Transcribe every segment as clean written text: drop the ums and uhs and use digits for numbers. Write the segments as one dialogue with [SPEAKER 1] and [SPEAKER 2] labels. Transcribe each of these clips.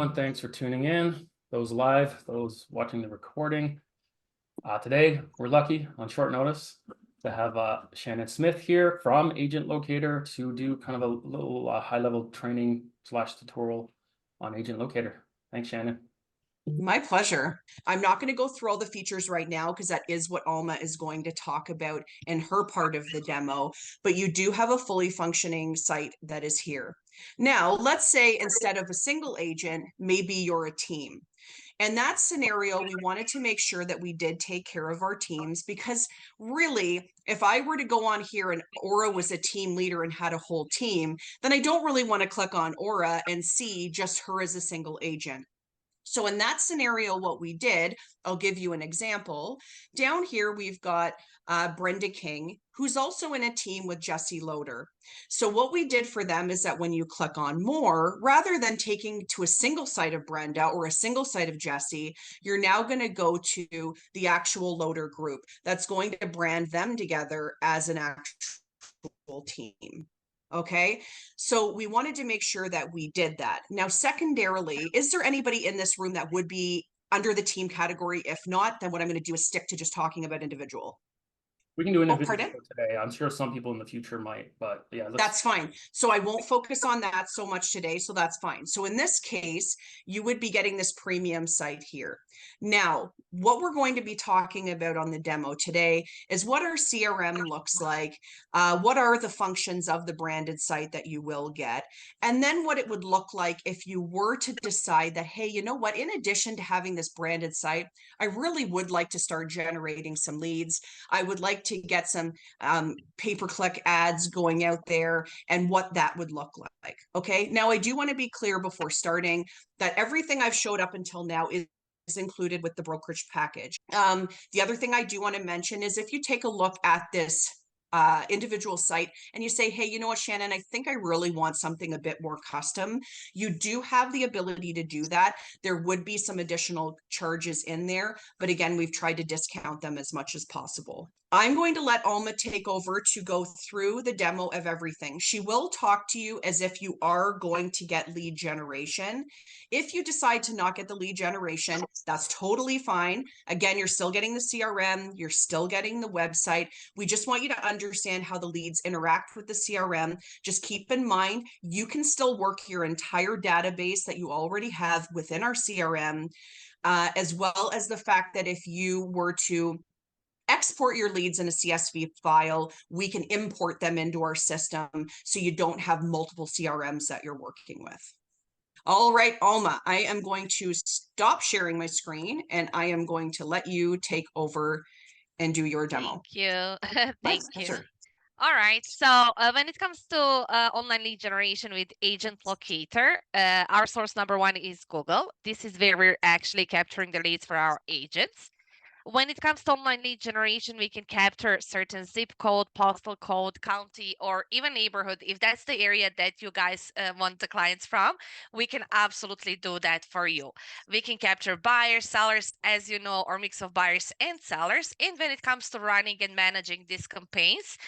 [SPEAKER 1] everyone. Thanks for tuning in. Those live, those watching the recording. Today, we're lucky on short notice to have Shannon Smith here from Agent Locator to do kind of a little high-level training / tutorial on Agent Locator. Thanks, Shannon.
[SPEAKER 2] My pleasure. I'm not going to go through all the features right now because that is what Alma is going to talk about in her part of the demo, but you do have a fully functioning site that is here. Now, let's say instead of a single agent, maybe you're a team. In that scenario, we wanted to make sure that we did take care of our teams, because really, if I were to go on here and Aura was a team leader and had a whole team, then I don't really want to click on Aura and see just her as a single agent. So in that scenario, what we did, I'll give you an example. Down here, we've got Brenda King, who's also in a team with Jesse Loader. So what we did for them is that when you click on more, rather than taking to a single site of Brenda or a single site of Jesse, you're now going to go to the actual Loader group. That's going to brand them together as an actual team. Okay, so we wanted to make sure that we did that. Now, secondarily, is there anybody in this room that would be under the team category? If not, then what I'm going to do is stick to just talking about individual.
[SPEAKER 1] We can do individual
[SPEAKER 2] pardon?
[SPEAKER 1] today. I'm sure some people in the future might, but yeah.
[SPEAKER 2] That's fine. So I won't focus on that so much today. So that's fine. So in this case, you would be getting this premium site here. Now, what we're going to be talking about on the demo today is what our CRM looks like, what are the functions of the branded site that you will get, and then what it would look like if you were to decide that, hey, you know what, in addition to having this branded site, I really would like to start generating some leads. I would like to get some pay-per-click ads going out there and what that would look like. Okay, now I do want to be clear before starting that everything I've showed up until now is included with the brokerage package. The other thing I do want to mention is if you take a look at this individual site and you say, hey, you know what, Shannon, I think I really want something a bit more custom, you do have the ability to do that. There would be some additional charges in there, but again, we've tried to discount them as much as possible. I'm going to let Alma take over to go through the demo of everything. She will talk to you as if you are going to get lead generation. If you decide to not get the lead generation, that's totally fine. Again, you're still getting the CRM, you're still getting the website. We just want you to understand how the leads interact with the CRM. Just keep in mind, you can still work your entire database that you already have within our CRM, as well as the fact that if you were to export your leads in a CSV file, we can import them into our system so you don't have multiple CRMs that you're working with. All right, Alma, I am going to stop sharing my screen and I am going to let you take over and do your demo.
[SPEAKER 3] Thank you. Thank you. All right, so when it comes to online lead generation with Agent Locator, our source number one is Google. This is where we're actually capturing the leads for our agents. When it comes to online lead generation, we can capture certain zip code, postal code, county, or even neighborhood. If that's the area that you guys want the clients from, we can absolutely do that for you. We can capture buyers, sellers, as you know, or mix of buyers and sellers. And when it comes to running and managing these campaigns,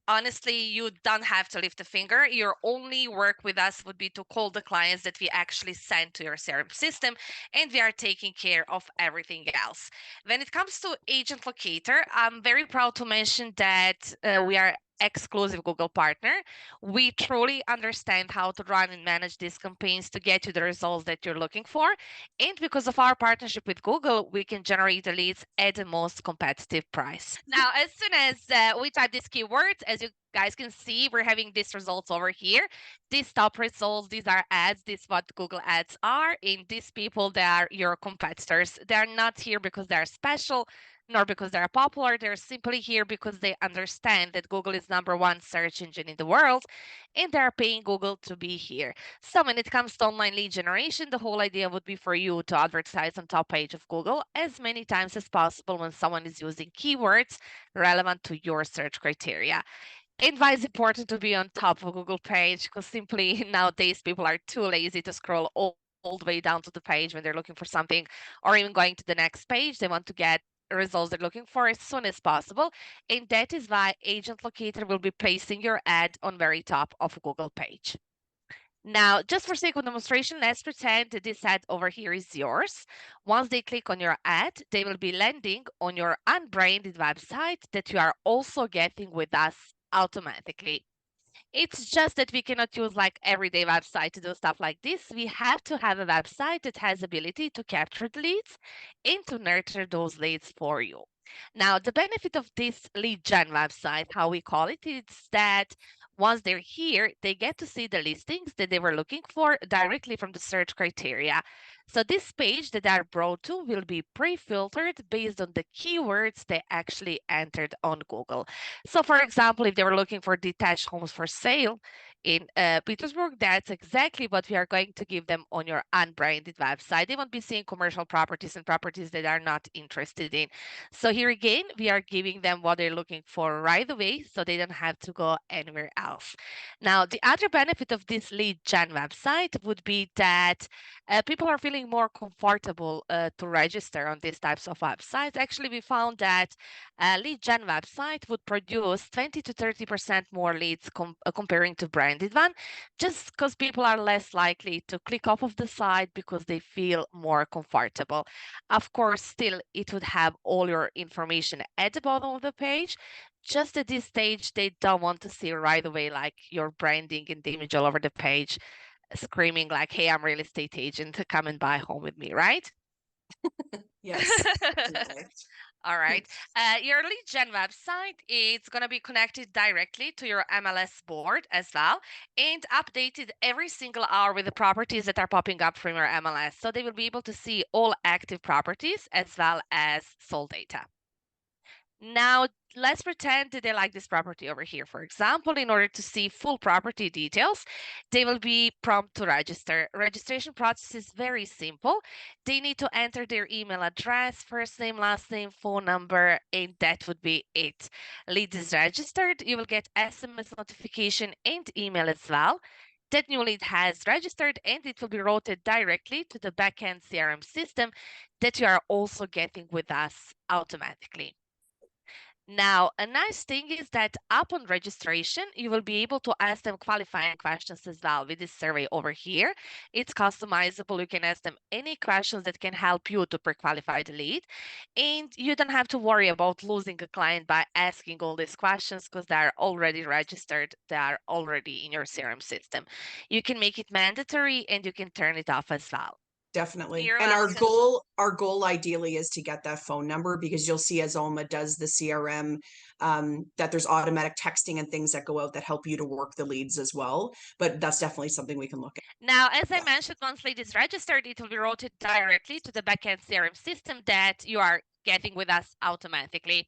[SPEAKER 3] honestly, you don't have to lift a finger. Your only work with us would be to call the clients that we actually send to your CRM system, and we are taking care of everything else. When it comes to Agent Locator, I'm very proud to mention that we are exclusive Google partner. We truly understand how to run and manage these campaigns to get you the results that you're looking for. And because of our partnership with Google, we can generate the leads at the most competitive price. Now, as soon as we type these keywords, as you guys can see, we're having these results over here. These top results, these are ads, this is what Google ads are, and these people, they are your competitors. They're not here because they're special, nor because they're popular. They're simply here because they understand that Google is #1 search engine in the world, and they're paying Google to be here. So when it comes to online lead generation, the whole idea would be for you to advertise on top page of Google as many times as possible when someone is using keywords relevant to your search criteria. And why it's important to be on top of Google page, because simply nowadays people are too lazy to scroll all the way down to the page when they're looking for something, or even going to the next page. They want to get results they're looking for as soon as possible. And that is why Agent Locator will be placing your ad on very top of Google page. Now, just for sake of demonstration, let's pretend that this ad over here is yours. Once they click on your ad, they will be landing on your unbranded website that you are also getting with us automatically. It's just that we cannot use like everyday website to do stuff like this. We have to have a website that has ability to capture the leads and to nurture those leads for you. Now, the benefit of this lead gen website, how we call it, is that once they're here, they get to see the listings that they were looking for directly from the search criteria. So this page that they're brought to will be pre-filtered based on the keywords they actually entered on Google. So for example, if they were looking for detached homes for sale in Petersburg, that's exactly what we are going to give them on your unbranded website. They won't be seeing commercial properties and properties that are not interested in. So here again, we are giving them what they're looking for right away, so they don't have to go anywhere else. Now, the other benefit of this lead gen website would be that people are feeling more comfortable to register on these types of websites. Actually, we found that a lead gen website would produce 20 to 30% more leads comparing to branded one, just because people are less likely to click off of the site because they feel more comfortable. Of course, still it would have all your information at the bottom of the page. Just at this stage, they don't want to see right away like your branding and the image all over the page screaming like, hey, I'm a real estate agent, come and buy a home with me, right?
[SPEAKER 2] Yes. Absolutely.
[SPEAKER 3] All right. Your lead gen website is going to be connected directly to your MLS board as well and updated every single hour with the properties that are popping up from your MLS. So they will be able to see all active properties as well as sold data. Now, let's pretend that they like this property over here. For example, in order to see full property details, they will be prompted to register. Registration process is very simple. They need to enter their email address, first name, last name, phone number, and that would be it. Lead is registered. You will get SMS notification and email as well. That new lead has registered and it will be routed directly to the backend CRM system that you are also getting with us automatically. Now, a nice thing is that upon registration, you will be able to ask them qualifying questions as well with this survey over here. It's customizable. You can ask them any questions that can help you to pre-qualify the lead. And you don't have to worry about losing a client by asking all these questions because they are already registered. They are already in your CRM system. You can make it mandatory and you can turn it off as well.
[SPEAKER 2] Definitely.
[SPEAKER 3] You're
[SPEAKER 2] And
[SPEAKER 3] welcome.
[SPEAKER 2] our goal ideally is to get that phone number, because you'll see as Alma does the CRM, that there's automatic texting and things that go out that help you to work the leads as well. But that's definitely something we can look at.
[SPEAKER 3] Now, as I mentioned, once lead is registered, it will be routed directly to the backend CRM system that you are getting with us automatically.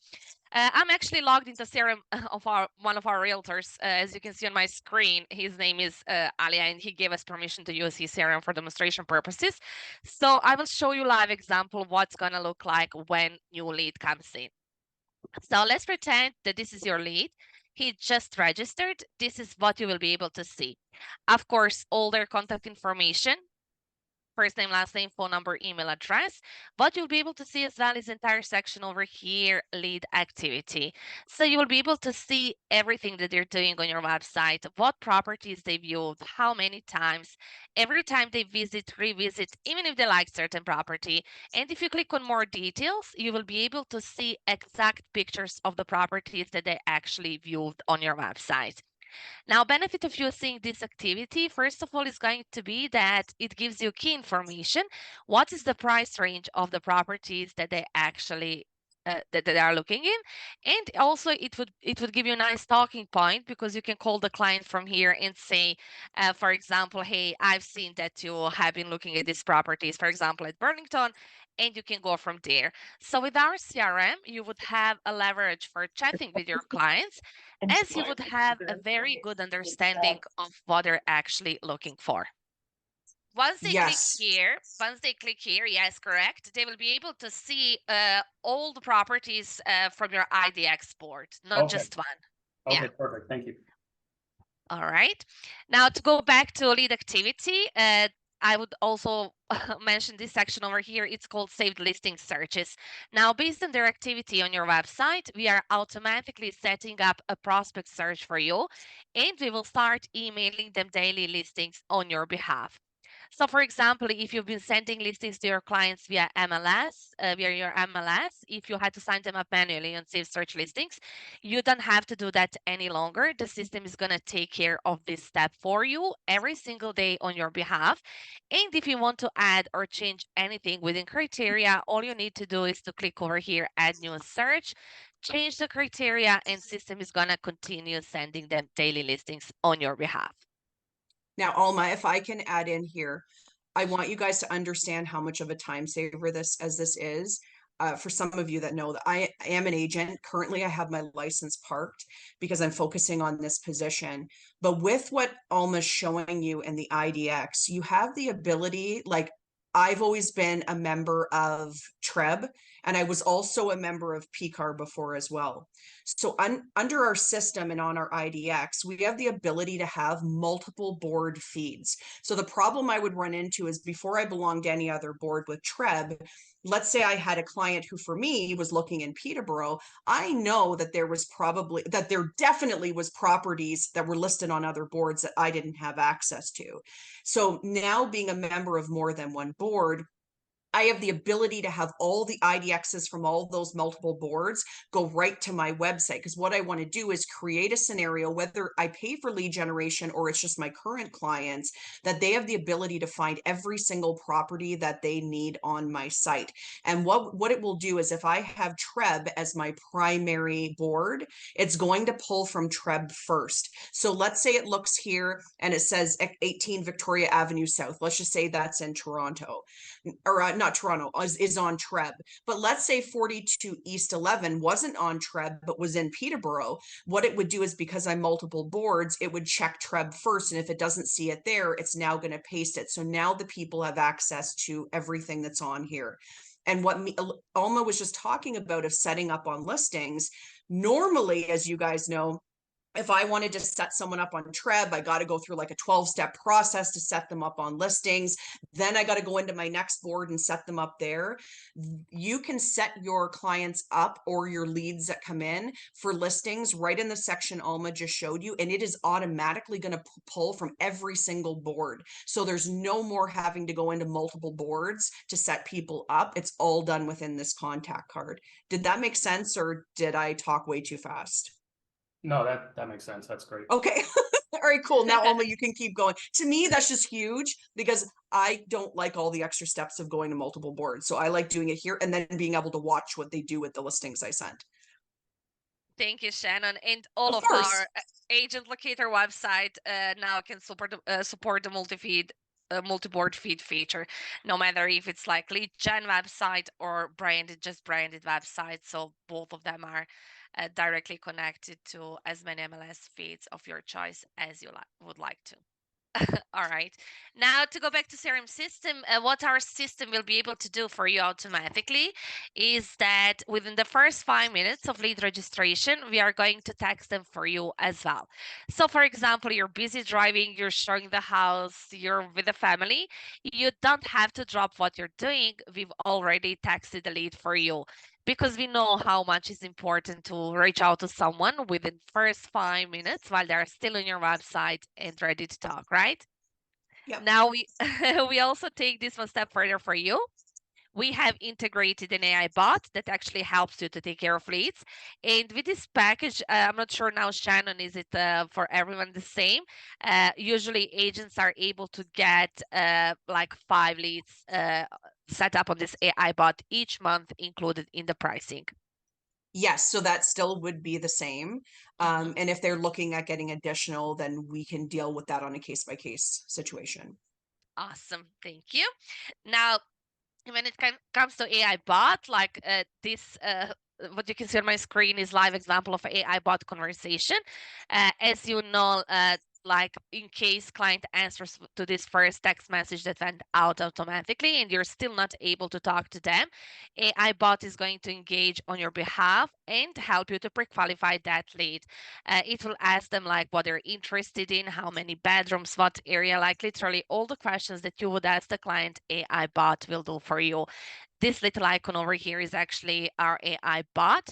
[SPEAKER 3] I'm actually logged into CRM of one of our realtors. As you can see on my screen, his name is Alia, and he gave us permission to use his CRM for demonstration purposes. So I will show you live example what's going to look like when new lead comes in. So let's pretend that this is your lead. He just registered. This is what you will be able to see. Of course, all their contact information, first name, last name, phone number, email address. What you'll be able to see as well is entire section over here, lead activity. So you will be able to see everything that they're doing on your website, what properties they viewed, how many times, every time they visit, revisit, even if they like certain property. And if you click on more details, you will be able to see exact pictures of the properties that they actually viewed on your website. Now, benefit of using this activity, first of all, is going to be that it gives you key information. What is the price range of the properties that they actually that they are looking in, and also it would give you a nice talking point, because you can call the client from here and say, for example, hey, I've seen that you have been looking at these properties, for example, at Burlington, and you can go from there. So with our CRM, you would have a leverage for chatting with your clients, as you would have a very good understanding of what they're actually looking for. Once they click here, yes, correct, they will be able to see all the properties from your IDX board, not just one.
[SPEAKER 1] Okay, perfect. Thank you.
[SPEAKER 3] All right. Now to go back to lead activity, I would also mention this section over here. It's called saved listing searches. Now, based on their activity on your website, we are automatically setting up a prospect search for you, and we will start emailing them daily listings on your behalf. So, for example, if you've been sending listings to your clients via your MLS, if you had to sign them up manually on Save Search Listings, you don't have to do that any longer. The system is going to take care of this step for you every single day on your behalf. And if you want to add or change anything within criteria, all you need to do is to click over here, Add New Search, change the criteria, and system is going to continue sending them daily listings on your behalf.
[SPEAKER 2] Now, Alma, if I can add in here, I want you guys to understand how much of a time saver this is. For some of you that know that I am an agent. Currently, I have my license parked because I'm focusing on this position. But with what Alma's showing you in the IDX, you have the ability, like I've always been a member of TREB, and I was also a member of PCAR before as well. So under our system and on our IDX, we have the ability to have multiple board feeds. So the problem I would run into is before I belonged to any other board with TREB, let's say I had a client who for me was looking in Peterborough, I know that there definitely was properties that were listed on other boards that I didn't have access to. So now being a member of more than one board, I have the ability to have all the IDXs from all those multiple boards go right to my website. Because what I want to do is create a scenario, whether I pay for lead generation or it's just my current clients, that they have the ability to find every single property that they need on my site. And what it will do is if I have TREB as my primary board, it's going to pull from TREB first. So let's say it looks here and it says 18 Victoria Avenue South. Let's just say that's in Toronto, or not Toronto, is on TREB. But let's say 42 East 11 wasn't on TREB, but was in Peterborough. What it would do is, because I'm multiple boards, it would check TREB first. And if it doesn't see it there, it's now going to paste it. So now the people have access to everything that's on here. And what Alma was just talking about of setting up on listings, normally, as you guys know, if I wanted to set someone up on TREB, I got to go through like a 12-step process to set them up on listings. Then I got to go into my next board and set them up there. You can set your clients up or your leads that come in for listings right in the section Alma just showed you, and it is automatically going to pull from every single board. So there's no more having to go into multiple boards to set people up. It's all done within this contact card. Did that make sense, or did I talk way too fast?
[SPEAKER 1] No, that makes sense. That's great.
[SPEAKER 2] Okay. All right, cool. Now, Alma, you can keep going. To me, that's just huge because I don't like all the extra steps of going to multiple boards. So I like doing it here and then being able to watch what they do with the listings I sent.
[SPEAKER 3] Thank you, Shannon. And all of our Agent Locator website now can support the multi-board feed feature, no matter if it's like lead gen website or branded website. So both of them are directly connected to as many MLS feeds of your choice as you would like to. All right. Now to go back to CRM system, what our system will be able to do for you automatically is that within the first 5 minutes of lead registration, we are going to text them for you as well. So for example, you're busy driving, you're showing the house, you're with the family, you don't have to drop what you're doing. We've already texted the lead for you, because we know how much is important to reach out to someone within first 5 minutes while they're still on your website and ready to talk, right?
[SPEAKER 2] Yep.
[SPEAKER 3] Now we also take this one step further for you. We have integrated an AI bot that actually helps you to take care of leads. And with this package, I'm not sure now, Shannon, is it for everyone the same? Usually agents are able to get like 5 leads set up on this AI bot each month included in the pricing.
[SPEAKER 2] Yes, so that still would be the same. And if they're looking at getting additional, then we can deal with that on a case-by-case situation.
[SPEAKER 3] Awesome. Thank you. Now, when it comes to AI bot, like this, what you can see on my screen is live example of AI bot conversation. As you know, like in case client answers to this first text message that went out automatically and you're still not able to talk to them, AI bot is going to engage on your behalf and help you to pre-qualify that lead. It will ask them like what they're interested in, how many bedrooms, what area, like literally all the questions that you would ask the client, AI bot will do for you. This little icon over here is actually our AI bot.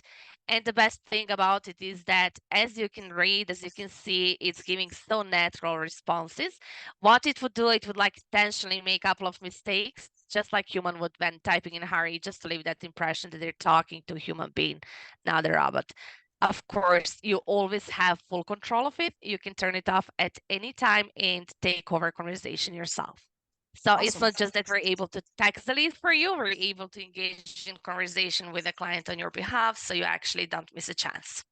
[SPEAKER 3] And the best thing about it is that as you can read, as you can see, it's giving so natural responses. What it would do, it would like intentionally make a couple of mistakes, just like human would when typing in a hurry, just to leave that impression that they're talking to a human being, not a robot. Of course, you always have full control of it. You can turn it off at any time and take over conversation yourself. So it's
[SPEAKER 2] Awesome.
[SPEAKER 3] not just that we're able to text the lead for you, we're able to engage in conversation with the client on your behalf, so you actually don't miss a chance.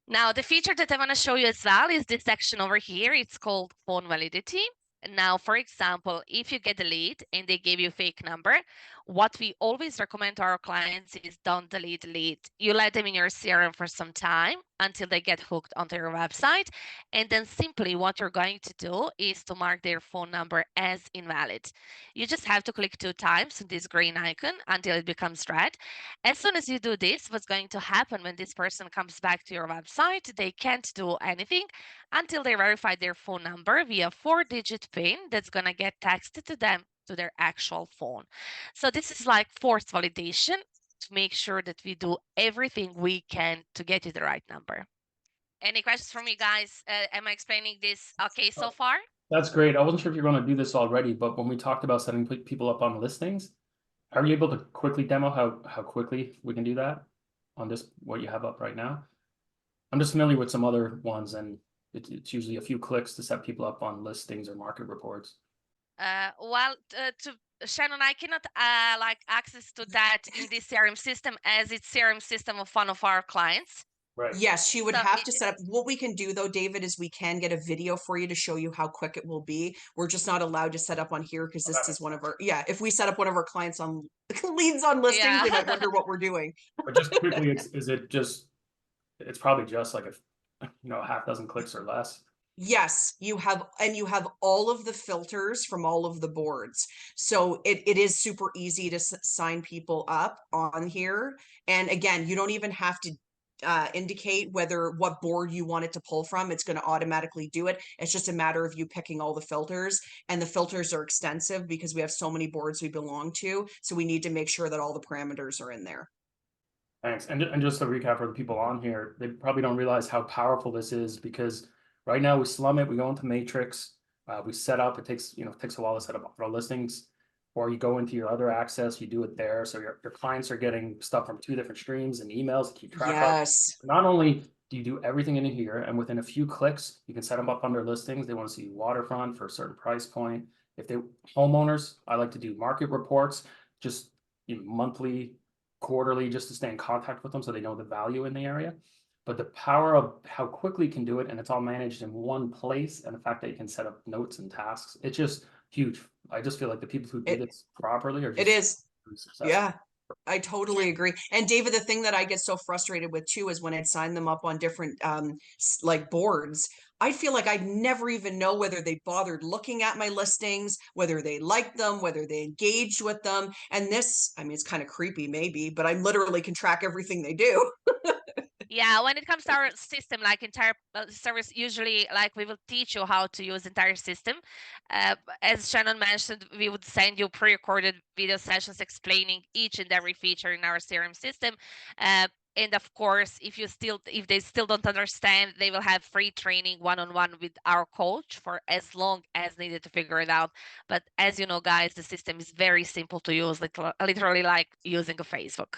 [SPEAKER 3] Now, the feature that I want to show you as well is this section over here. It's called phone validity. Now, for example, if you get a lead and they give you a fake number, what we always recommend to our clients is don't delete the lead. You let them in your CRM for some time until they get hooked onto your website. And then simply what you're going to do is to mark their phone number as invalid. You just have to click 2 times on this green icon until it becomes red. As soon as you do this, what's going to happen when this person comes back to your website, they can't do anything until they verify their phone number via 4-digit PIN that's going to get texted to them to their actual phone. So this is like forced validation to make sure that we do everything we can to get you the right number. Any questions from you guys? Am I explaining this okay so far?
[SPEAKER 1] That's great. I wasn't sure if you're going to do this already, but when we talked about setting people up on listings, are you able to quickly demo how quickly we can do that on this, what you have up right now? I'm just familiar with some other ones, and it's usually a few clicks to set people up on listings or market reports.
[SPEAKER 3] Shannon, I cannot like access to that in this CRM system as it's CRM system of one of our clients.
[SPEAKER 1] Right.
[SPEAKER 2] Yes, she would have to set up. What we can do though, David, is we can get a video for you to show you how quick it will be. We're just not allowed to set up on here because this is one of our, if we set up one of our clients on leads on listings, they might wonder what we're doing.
[SPEAKER 1] But just quickly, it's probably just like a half dozen clicks or less.
[SPEAKER 2] Yes, you have all of the filters from all of the boards. So it is super easy to sign people up on here. And again, you don't even have to indicate what board you want it to pull from. It's going to automatically do it. It's just a matter of you picking all the filters, and the filters are extensive because we have so many boards we belong to. So we need to make sure that all the parameters are in there.
[SPEAKER 1] Thanks. And just to recap for the people on here, they probably don't realize how powerful this is, because right now we slum it, we go into Matrix, we set up, it takes a while to set up our listings, or you go into your other access, you do it there. So your clients are getting stuff from 2 different streams and emails to keep track of. Not only do you do everything in here, and within a few clicks, you can set them up under listings. They want to see waterfront for a certain price point. If they homeowners, I like to do market reports, just monthly, quarterly, just to stay in contact with them so they know the value in the area. But the power of how quickly you can do it, and it's all managed in one place, and the fact that you can set up notes and tasks, it's just huge. I just feel like the people who do this properly are just successful.
[SPEAKER 2] Yeah, I totally agree. And David, the thing that I get so frustrated with too is when I'd sign them up on different like boards, I feel like I'd never even know whether they bothered looking at my listings, whether they liked them, whether they engaged with them. And this, I mean, it's kind of creepy maybe, but I literally can track everything they do.
[SPEAKER 3] Yeah, when it comes to our system, like entire service, usually like we will teach you how to use entire system. As Shannon mentioned, we would send you pre-recorded video sessions explaining each and every feature in our CRM system. And of course, if they still don't understand, they will have free training one-on-one with our coach for as long as needed to figure it out. But as you know, guys, the system is very simple to use, literally like using a Facebook.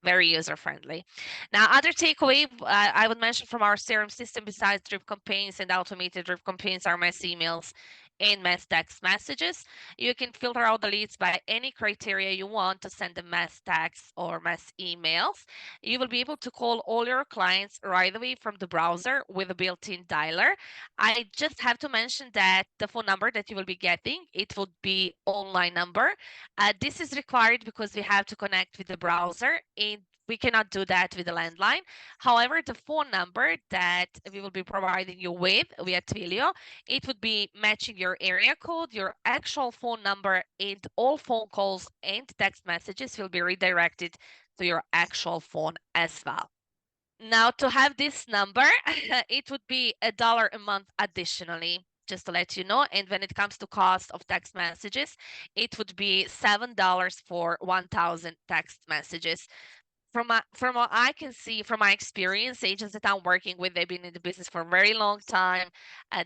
[SPEAKER 3] Very user-friendly. Now, other takeaway I would mention from our CRM system, besides drip campaigns and automated drip campaigns, are mass emails and mass text messages. You can filter out the leads by any criteria you want to send them mass texts or mass emails. You will be able to call all your clients right away from the browser with a built-in dialer. I just have to mention that the phone number that you will be getting, it would be online number. This is required because we have to connect with the browser, and we cannot do that with the landline. However, the phone number that we will be providing you with via Twilio, it would be matching your area code, your actual phone number, and all phone calls and text messages will be redirected to your actual phone as well. Now, to have this number, it would be $1 a month additionally, just to let you know. And when it comes to cost of text messages, it would be $7 for 1,000 text messages. From what I can see from my experience, agents that I'm working with, they've been in the business for a very long time.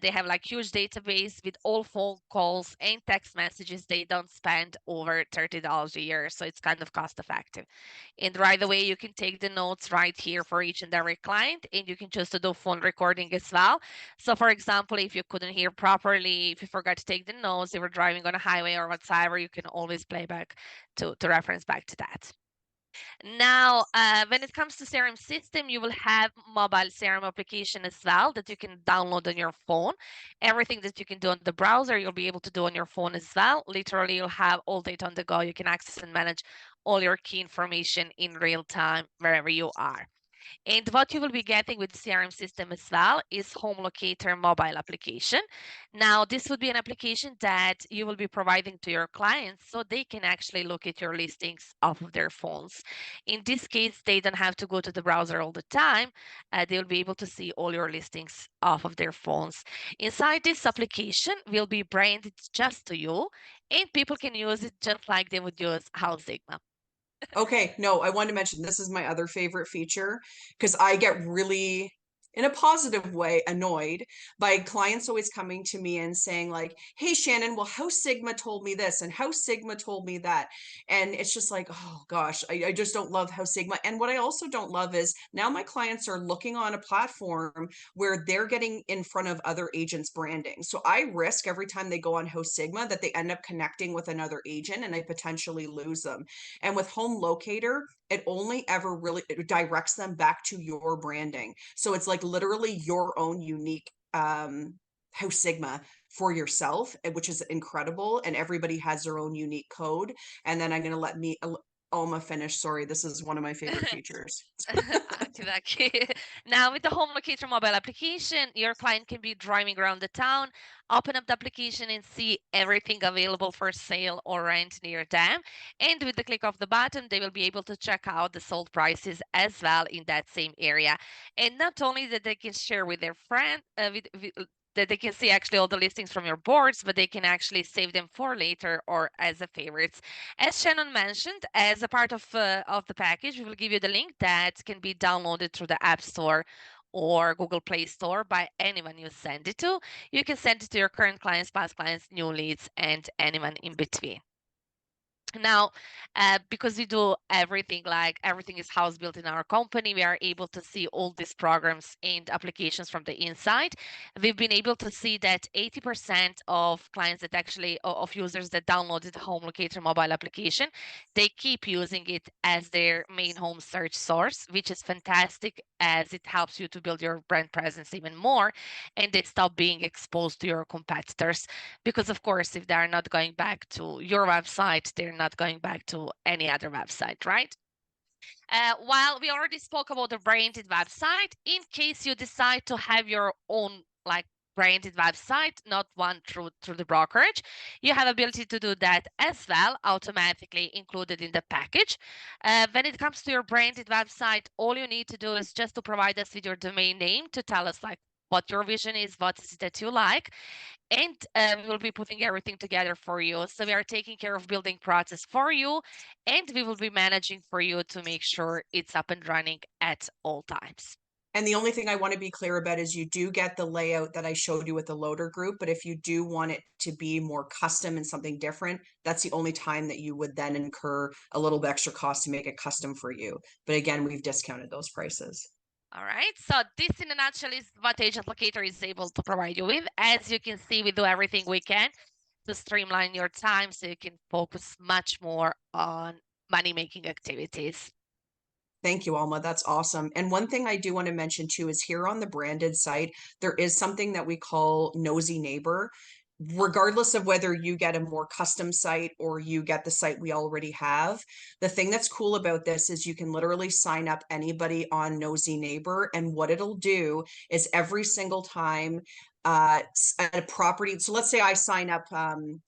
[SPEAKER 3] They have like huge database with all phone calls and text messages. They don't spend over $30 a year, so it's kind of cost effective. And right away, you can take the notes right here for each and every client, and you can choose to do phone recording as well. So for example, if you couldn't hear properly, if you forgot to take the notes, if you were driving on a highway or whatsoever, you can always play back to reference back to that. Now, when it comes to CRM system, you will have mobile CRM application as well that you can download on your phone. Everything that you can do on the browser, you'll be able to do on your phone as well. Literally, you'll have all data on the go. You can access and manage all your key information in real time wherever you are. And what you will be getting with the CRM system as well is Home Locator mobile application. Now, this would be an application that you will be providing to your clients so they can actually look at your listings off of their phones. In this case, they don't have to go to the browser all the time. They'll be able to see all your listings off of their phones. Inside this application will be branded just to you, and people can use it just like they would use House Sigma.
[SPEAKER 2] Okay, no, I wanted to mention this is my other favorite feature because I get really, in a positive way, annoyed by clients always coming to me and saying like, hey, Shannon, well, House Sigma told me this and House Sigma told me that. And it's just like, oh gosh, I just don't love House Sigma. And what I also don't love is now my clients are looking on a platform where they're getting in front of other agents' branding. So I risk every time they go on House Sigma that they end up connecting with another agent and I potentially lose them. And with Home Locator, it only ever really directs them back to your branding. So it's like literally your own unique House Sigma for yourself, which is incredible. And everybody has their own unique code. And then I'm going to let Alma finish. Sorry, this is one of my favorite features.
[SPEAKER 3] Now, with the Home Locator mobile application, your client can be driving around the town, open up the application and see everything available for sale or rent near them. And with the click of the button, they will be able to check out the sold prices as well in that same area. And not only that they can share with their friend, that they can see actually all the listings from your boards, but they can actually save them for later or as a favorites. As Shannon mentioned, as a part of the package, we will give you the link that can be downloaded through the App Store or Google Play Store by anyone you send it to. You can send it to your current clients, past clients, new leads, and anyone in between. Now, because we do everything, like everything is house built in our company, we are able to see all these programs and applications from the inside. We've been able to see that 80% of clients that actually, of users that downloaded the Home Locator mobile application, they keep using it as their main home search source, which is fantastic as it helps you to build your brand presence even more, and they stop being exposed to your competitors. Because of course, if they're not going back to your website, they're not going back to any other website, right? While we already spoke about the branded website, in case you decide to have your own like branded website, not one through the brokerage, you have ability to do that as well, automatically included in the package. When it comes to your branded website, all you need to do is just to provide us with your domain name to tell us like what your vision is, what is it that you like, and we will be putting everything together for you. So we are taking care of building process for you, and we will be managing for you to make sure it's up and running at all times.
[SPEAKER 2] And the only thing I want to be clear about is you do get the layout that I showed you with the loader group, but if you do want it to be more custom and something different, that's the only time that you would then incur a little bit extra cost to make it custom for you. But again, we've discounted those prices.
[SPEAKER 3] All right, so this in a nutshell is what Agent Locator is able to provide you with. As you can see, we do everything we can to streamline your time so you can focus much more on money-making activities.
[SPEAKER 2] Thank you, Alma. That's awesome. And one thing I do want to mention too is here on the branded site, there is something that we call Nosy Neighbor. regardless of whether you get a more custom site or you get the site we already have, the thing that's cool about this is you can literally sign up anybody on Nosy Neighbor, and what it'll do is every single time a property, so let's say I sign up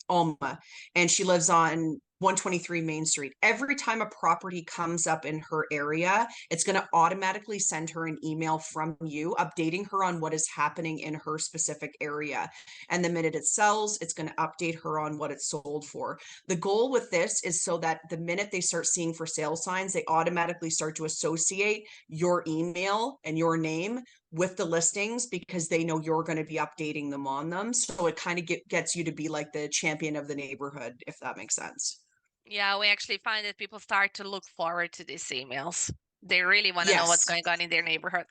[SPEAKER 2] Alma and she lives on 123 Main Street. Every time a property comes up in her area, it's going to automatically send her an email from you updating her on what is happening in her specific area. And the minute it sells, it's going to update her on what it's sold for. The goal with this is so that the minute they start seeing for sale signs, they automatically start to associate your email and your name with the listings because they know you're going to be updating them on them. So it kind of gets you to be like the champion of the neighborhood, if that makes sense.
[SPEAKER 3] Yeah, we actually find that people start to look forward to these emails. They really want to know what's going on in their neighborhood.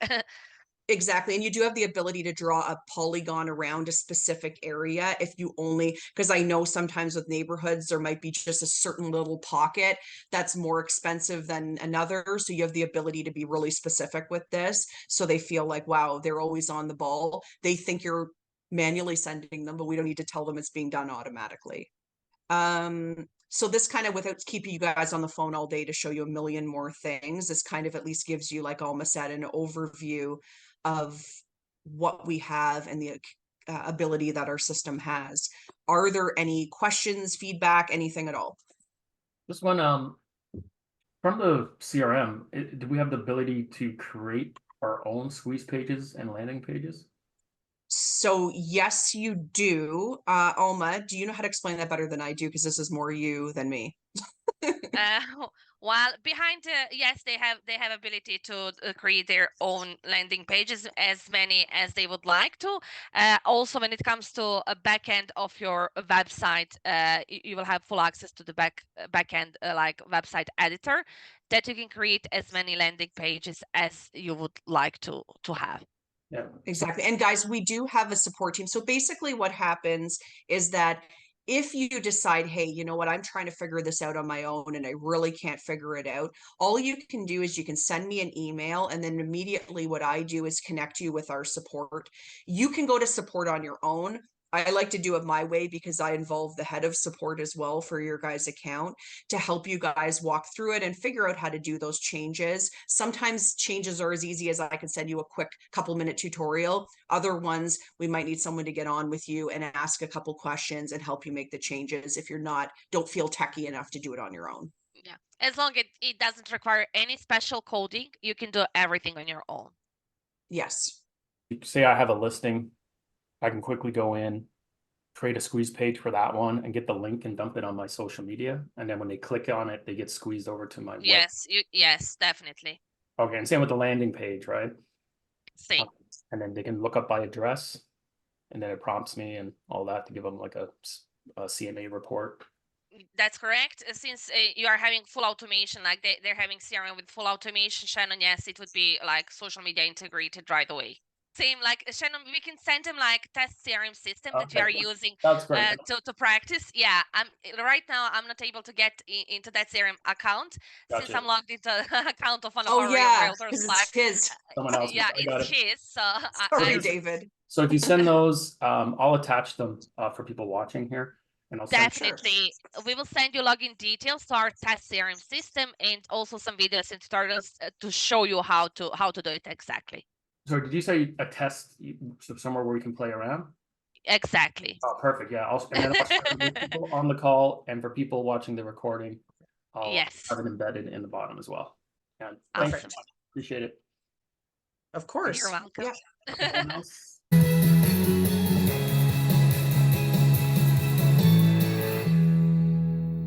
[SPEAKER 2] Exactly. And you do have the ability to draw a polygon around a specific area if you only, because I know sometimes with neighborhoods, there might be just a certain little pocket that's more expensive than another. So you have the ability to be really specific with this. So they feel like, wow, they're always on the ball. They think you're manually sending them, but we don't need to tell them it's being done automatically. So this kind of, without keeping you guys on the phone all day to show you a million more things, this kind of at least gives you, like Alma said, an overview of what we have and the ability that our system has. Are there any questions, feedback, anything at all?
[SPEAKER 1] This one, from the CRM, do we have the ability to create our own squeeze pages and landing pages?
[SPEAKER 2] So yes, you do. Alma, do you know how to explain that better than I do? Because this is more you than me.
[SPEAKER 3] While behind, yes, they have ability to create their own landing pages, as many as they would like to. Also, when it comes to a back end of your website, you will have full access to the back end, like website editor, that you can create as many landing pages as you would like to have.
[SPEAKER 2] Yeah, exactly. And guys, we do have a support team. So basically what happens is that if you decide, hey, you know what, I'm trying to figure this out on my own and I really can't figure it out, all you can do is you can send me an email, and then immediately what I do is connect you with our support. You can go to support on your own. I like to do it my way because I involve the head of support as well for your guys' account to help you guys walk through it and figure out how to do those changes. Sometimes changes are as easy as I can send you a quick couple-minute tutorial. Other ones, we might need someone to get on with you and ask a couple questions and help you make the changes if you're don't feel techie enough to do it on your own.
[SPEAKER 3] Yeah, as long as it doesn't require any special coding, you can do everything on your own.
[SPEAKER 2] Yes.
[SPEAKER 1] Say I have a listing, I can quickly go in, create a squeeze page for that one and get the link and dump it on my social media. And then when they click on it, they get squeezed over to my website.
[SPEAKER 3] Yes, definitely.
[SPEAKER 1] Okay, and same with the landing page, right?
[SPEAKER 3] Same.
[SPEAKER 1] And then they can look up by address, and then it prompts me and all that to give them like a CMA report.
[SPEAKER 3] That's correct. Since you are having full automation, like they're having CRM with full automation, Shannon, yes, it would be like social media integrated right away. Same, like Shannon, we can send them like test CRM system that we are using to practice. Yeah, right now I'm not able to get into that CRM account since I'm logged into the account of one of our realtors.
[SPEAKER 2] It's his.
[SPEAKER 1] Someone else.
[SPEAKER 3] Yeah, it's his. So
[SPEAKER 2] sorry, David.
[SPEAKER 1] So if you send those, I'll attach them for people watching here. And I'll
[SPEAKER 3] definitely, we will send you login details to our test CRM system and also some videos and tutorials to show you how to do it exactly.
[SPEAKER 1] So did you say a test somewhere where we can play around?
[SPEAKER 3] Exactly.
[SPEAKER 1] Oh, perfect. Yeah. And then for people on the call and for people watching the recording, I'll have it embedded in the bottom as well. And thanks.
[SPEAKER 3] Awesome.
[SPEAKER 1] Appreciate it.
[SPEAKER 2] Of course.
[SPEAKER 3] You're welcome.
[SPEAKER 2] Yeah.